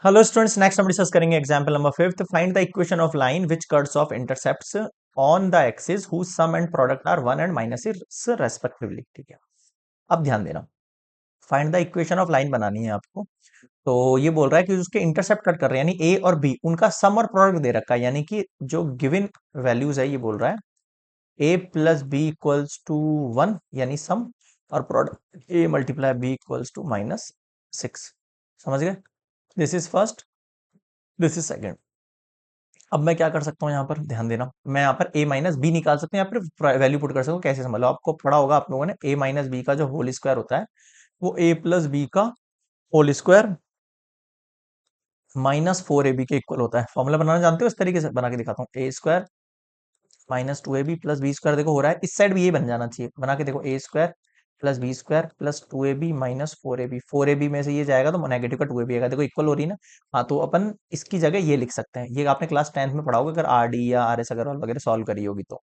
Hello students, next हम discuss करेंगे example number fifth. Find the equation of line which cuts off intercepts on the axis whose sum and product are 1 and minus respectively. ठीक है, अब ध्यान देना। Find the equation of line बनानी है आपको। तो ये बोल रहा है कि उसके इंटरसेप्ट कट कर रहे हैं, यानी ए और बी, उनका सम और प्रोडक्ट दे रखा है, यानी कि जो गिवन वैल्यूज है, ये बोल रहा है a plus b equals to 1, यानी सम, और product a multiply b equals to -6। समझ गए? This is first, this is second. अब मैं क्या कर सकता हूँ, यहाँ पर ध्यान देना। मैं यहाँ पर a माइनस बी निकाल सकते हैं, यहाँ पर वैल्यू पुट कर सकता हूँ। कैसे समझ लो, आपको पढ़ा होगा आप लोगों ने, a माइनस बी का जो होल स्क्वायर होता है वो a प्लस बी का होल स्क्वायर -4ab के इक्वल होता है। फॉर्मूला बनाना जानते हो? इस तरीके से बना के दिखाता हूँ। A square -2ab plus b square, देखो हो रहा है, इस साइड भी ये बन जाना चाहिए। बना के देखो, a square plus b square plus 2ab minus 4ab में से ये जाएगा तो नेगेटिव का 2ab आएगा। देखो इक्वल हो रही है ना। हाँ, तो अपन इसकी जगह ये लिख सकते हैं। ये आपने क्लास 10th में पढ़ा होगा, अगर आर डी या आर एस अग्रवाल वगैरह सॉल्व करी होगी तो।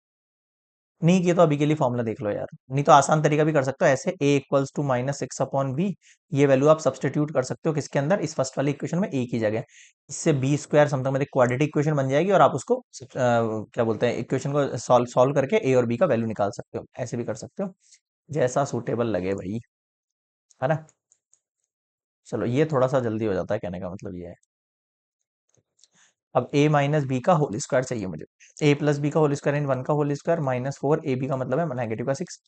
नहीं किया तो अभी के लिए फॉर्मूला देख लो यार। नहीं तो आसान तरीका भी कर सकते हो ऐसे, a equals to -6 upon b. ये वैल्यू आप सब्सटीट्यूट कर सकते हो किसके अंदर, इस फर्स्ट वाली इक्वेशन में, a की जगह। इससे बी स्क्वायर समथिंग में क्वाड्रेटिक इक्वेशन बन जाएगी, और आप उसको क्या बोलते हैं, इक्वेशन को सॉल्व सॉल्व करके a और b का वैल्यू निकाल सकते हो। ऐसे भी कर सकते हो, जैसा सूटेबल लगे भाई, है ना। चलो, ये थोड़ा सा जल्दी हो जाता है, कहने का मतलब ये है। अब a माइनस बी का होल स्क्वायर चाहिए मुझे। a प्लस बी का होल स्क्वायर इन 1 का होल स्क्वायर -4 ab का मतलब है नेगेटिव का 6,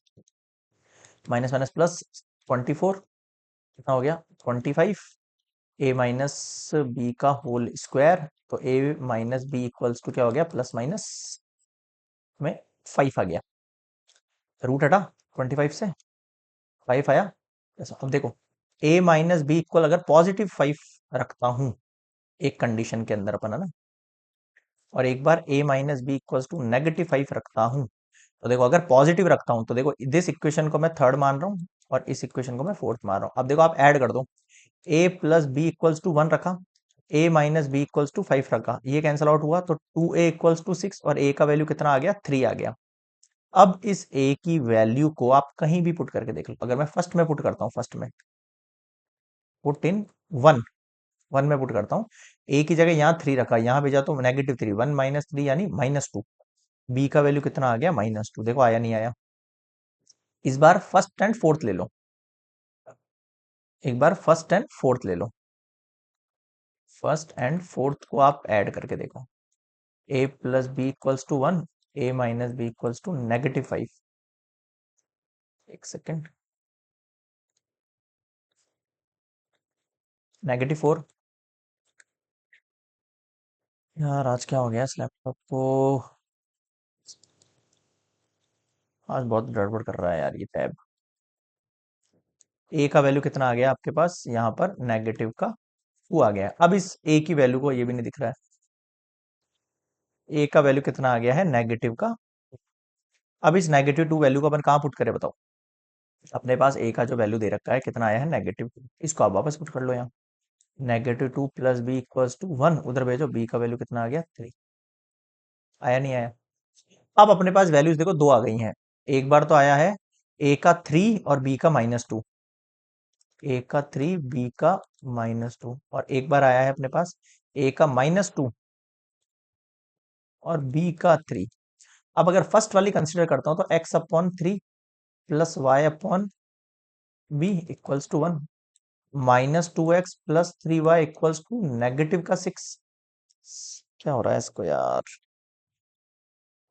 माइनस माइनस प्लस 24, कितना हो गया 25। ए माइनस बी का होल स्क्वायर, तो ए माइनस बी इक्वल्स टू क्या हो गया, प्लस माइनस में 5 आ गया। रूट हटा 25 से 5 आया। ऐसा, अब देखो, ए माइनस बी इक्वल अगर +5 रखता हूं एक कंडीशन के अंदर अपन, है ना, और एक बार ए माइनस बी इक्वल्स टू -5 रखता हूं, तो देखो अगर पॉजिटिव रखता हूं तो देखो दिस इक्वेशन को मैं थर्ड मान रहा हूं और इस इक्वेशन को मैं फोर्थ मान रहा हूं। अब देखो आप ऐड कर दो, ए प्लस बी इक्वल्स टू 1 रखा, ए माइनस बी इक्वल्स टू 5 रखा, ये कैंसिल आउट हुआ, तो 2a इक्वल्स टू 6, और a का वैल्यू कितना आ गया, 3 आ गया। अब इस a की वैल्यू को आप कहीं भी पुट करके देख लो। अगर मैं फर्स्ट में पुट करता हूँ, फर्स्ट में पुट इन 1, 1 में पुट करता हूँ, a की जगह यहाँ 3 रखा, यहाँ भेजा तो -3, 1 माइनस 3 यानी -2। b का वैल्यू कितना आ गया, -2। देखो आया नहीं आया। इस बार फर्स्ट एंड फोर्थ ले लो, एक बार फर्स्ट एंड फोर्थ ले लो। फर्स्ट एंड फोर्थ को आप ऐड करके देखो, a plus b equals to 1, a minus b equals to -5। एक सेकेंड, -4। यार आज क्या हो गया इस लैपटॉप को, आज बहुत गड़बड़ कर रहा है यार ये टैब। a का वैल्यू कितना आ गया आपके पास, यहाँ पर नेगेटिव का 2 आ गया। अब इस a की वैल्यू को, ये भी नहीं दिख रहा है, a का वैल्यू कितना आ गया है, नेगेटिव का। अब इस -2 वैल्यू को अपन कहाँ पुट करें बताओ। अपने पास a का जो वैल्यू दे रखा है कितना आया है, -2, इसको आप वापस पुट कर लो यहाँ। -2 प्लस बी इक्वल्स टू 1, उधर भेजो, b का वैल्यू कितना आ गया, 3। आया नहीं आया? अब अपने पास वैल्यूज देखो दो आ गई हैं। एक बार तो आया है a का 3 और b का -2, a का 3 b का -2, और एक बार आया है अपने पास a का -2 और b का 3। अब अगर फर्स्ट वाली कंसीडर करता हूं तो x upon 3 plus y upon b equals to 1, -2x plus 3y equals to negative का 6। क्या हो रहा है इसको यार,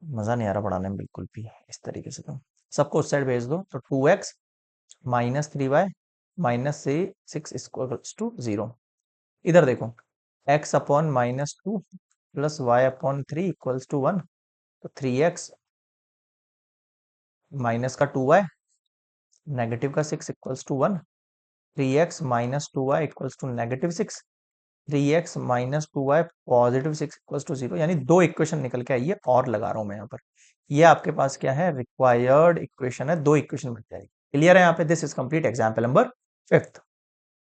मजा नहीं आ रहा पढ़ाने में बिल्कुल भी इस तरीके से। तो सबको उस साइड भेज दो, तो 2x -3y -6 इक्वल्स टू 0। इधर देखो, x upon -2 plus y upon 3 equals to 1, तो 3x माइनस का 2y नेगेटिव का 6 equals to 1, 3x -2y equals to -6, 3x -2y +6 equals to 0। यानी दो इक्वेशन निकल के आई है, और लगा रहा हूं मैं यहाँ पर। ये आपके पास क्या है, रिक्वायर्ड इक्वेशन है, दो इक्वेशन बन जाएगी। क्लियर है यहाँ पे? This is complete example number 5th।